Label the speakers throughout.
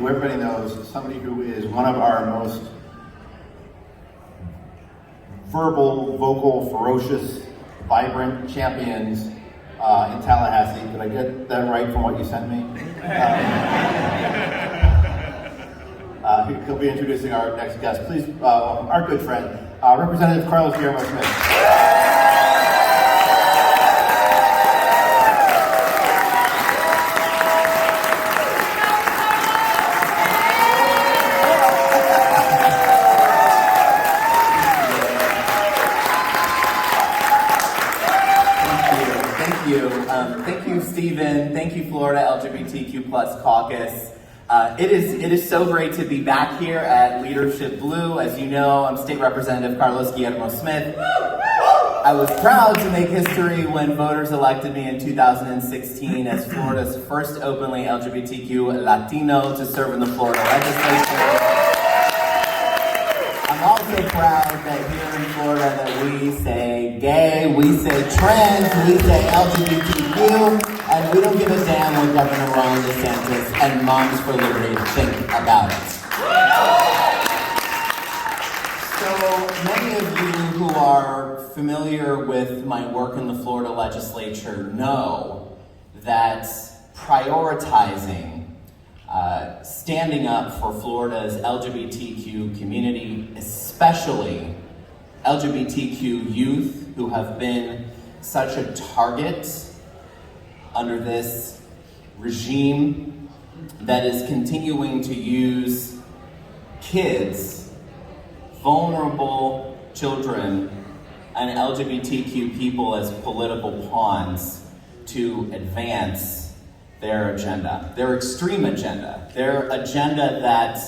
Speaker 1: who everybody knows, somebody who is one of our most verbal, vocal, ferocious, vibrant champions in Tallahassee. Did I get that right from what you sent me? He'll be introducing our next guest. Please welcome our good friend, Representative Carlos Guillermo-Smith.
Speaker 2: Thank you, Stephen. Thank you, Florida LGBTQ plus Caucus. It is so great to be back here at Leadership Blue. As you know, I'm State Representative Carlos Guillermo-Smith. I was proud to make history when voters elected me in 2016 as Florida's first openly LGBTQ Latino to serve in the Florida legislature. I'm also proud that here in Florida that we say gay, we say trans, we say LGBTQ, and we don't give a damn what Governor Ron DeSantis and Moms for Liberty think about it. So many of you who are familiar with my work in the Florida legislature know that prioritizing standing up for Florida's LGBTQ community, especially LGBTQ youth who have been such a target under this regime that is continuing to use kids, vulnerable children, and LGBTQ people as political pawns to advance their agenda, their extreme agenda, their agenda that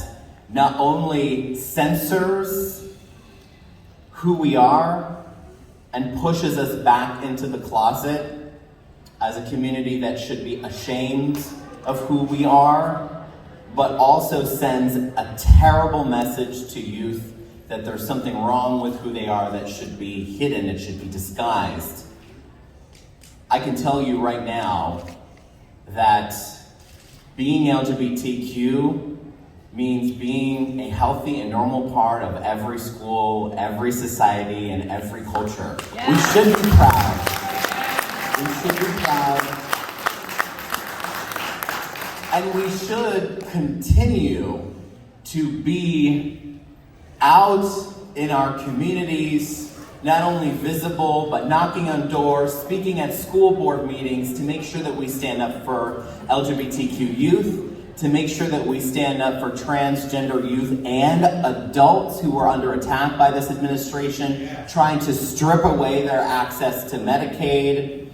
Speaker 2: not only censors who we are and pushes us back into the closet as a community that should be ashamed of who we are, but also sends a terrible message to youth that there's something wrong with who they are that should be hidden, it should be disguised. I can tell you right now that being LGBTQ means being a healthy and normal part of every school, every society, and every culture. Yeah. We should be proud. We should be proud. And we should continue to be out in our communities, not only visible, but knocking on doors, speaking at school board meetings to make sure that we stand up for LGBTQ youth, to make sure that we stand up for transgender youth and adults who are under attack by this administration, trying to strip away their access to Medicaid,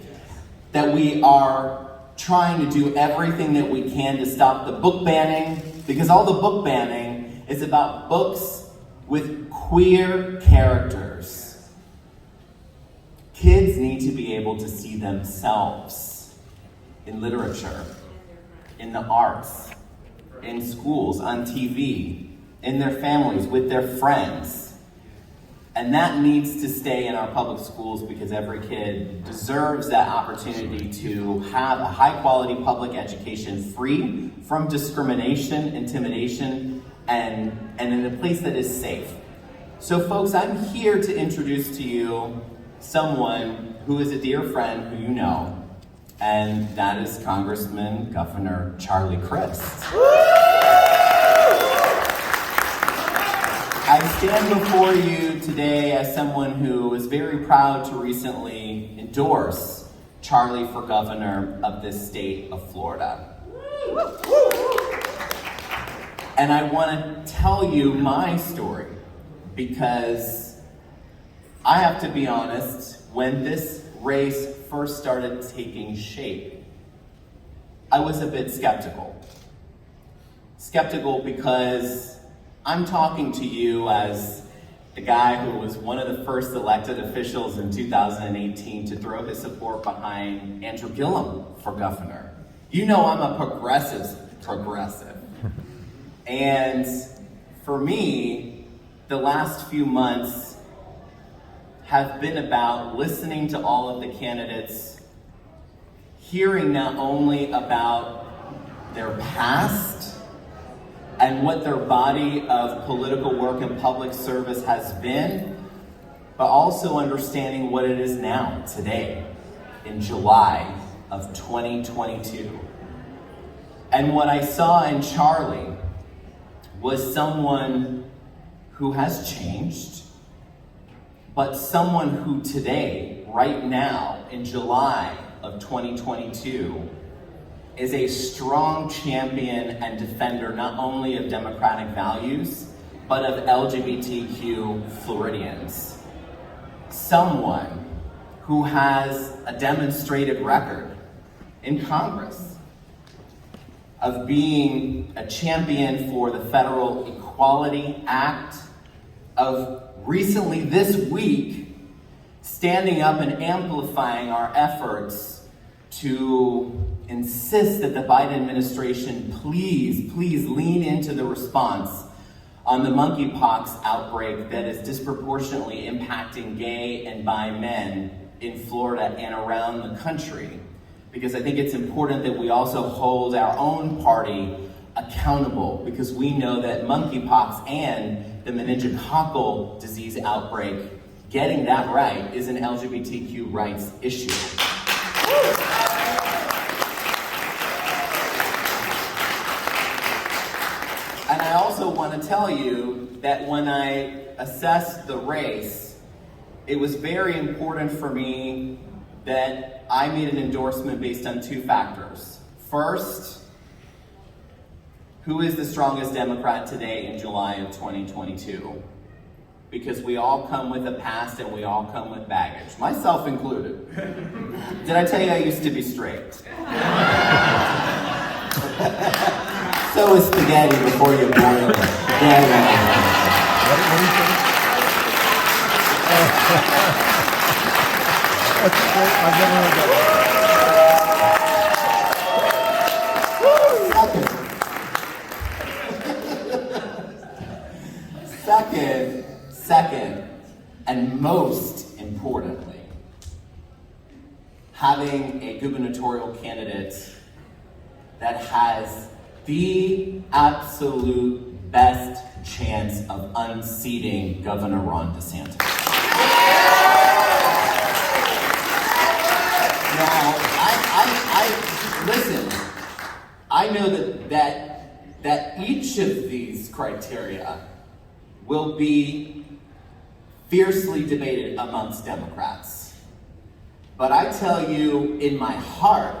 Speaker 2: that we are trying to do everything that we can to stop the book banning, because all the book banning is about books with queer characters. Kids need to be able to see themselves in literature, in the arts, in schools, on TV, in their families, with their friends. And that needs to stay in our public schools because every kid deserves that opportunity to have a high-quality public education free from discrimination, intimidation, and in a place that is safe. So folks, I'm here to introduce to you someone who is a dear friend who you know, and that is Congressman Governor Charlie Crist. I stand before you today as someone who was very proud to recently endorse Charlie for governor of this state of Florida. And I want to tell you my story because I have to be honest, when this race first started taking shape, I was a bit skeptical. Skeptical because I'm talking to you as the guy who was one of the first elected officials in 2018 to throw his support behind Andrew Gillum for governor. You know I'm a progressive. And for me, the last few months have been about listening to all of the candidates, hearing not only about their past, and what their body of political work and public service has been, but also understanding what it is now, today, in July of 2022. And what I saw in Charlie was someone who has changed, but someone who today, right now, in July of 2022, is a strong champion and defender not only of democratic values, but of LGBTQ Floridians. Someone who has a demonstrated record in Congress of being a champion for the Federal Equality Act, of recently this week standing up and amplifying our efforts to insist that the Biden administration please lean into the response on the monkeypox outbreak that is disproportionately impacting gay and bi men in Florida and around the country. Because I think it's important that we also hold our own party accountable, because we know that monkeypox and the meningococcal disease outbreak, getting that right is an LGBTQ rights issue. And I also want to tell you that when I assessed the race, it was very important for me that I made an endorsement based on two factors. First, who is the strongest Democrat today in July of 2022? Because we all come with a past and we all come with baggage, myself included. Did I tell you I used to be straight? So is spaghetti before you boil it.
Speaker 3: That's great. I've never heard that.
Speaker 2: Second, and most importantly, having a gubernatorial candidate that has the absolute best chance of unseating Governor Ron DeSantis. Now, listen, I know that each of these criteria will be fiercely debated amongst Democrats. But I tell you in my heart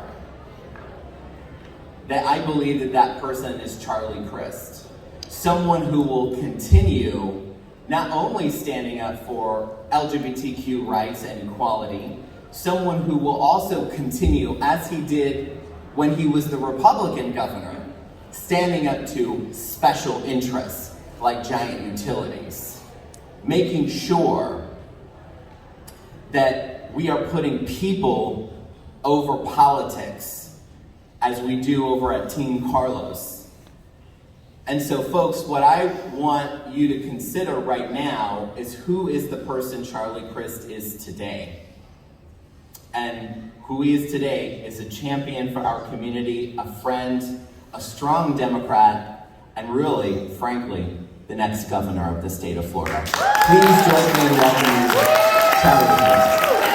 Speaker 2: that I believe that that person is Charlie Crist. Someone who will continue not only standing up for LGBTQ rights and equality, someone who will also continue, as he did when he was the Republican governor, standing up to special interests like giant utilities, making sure that we are putting people over politics as we do over at Team Carlos. And so folks, what I want you to consider right now is who is the person Charlie Crist is today. And who he is today is a champion for our community, a friend, a strong Democrat, and really, frankly, the next governor of the state of Florida. Please join me in welcoming Charlie Crist.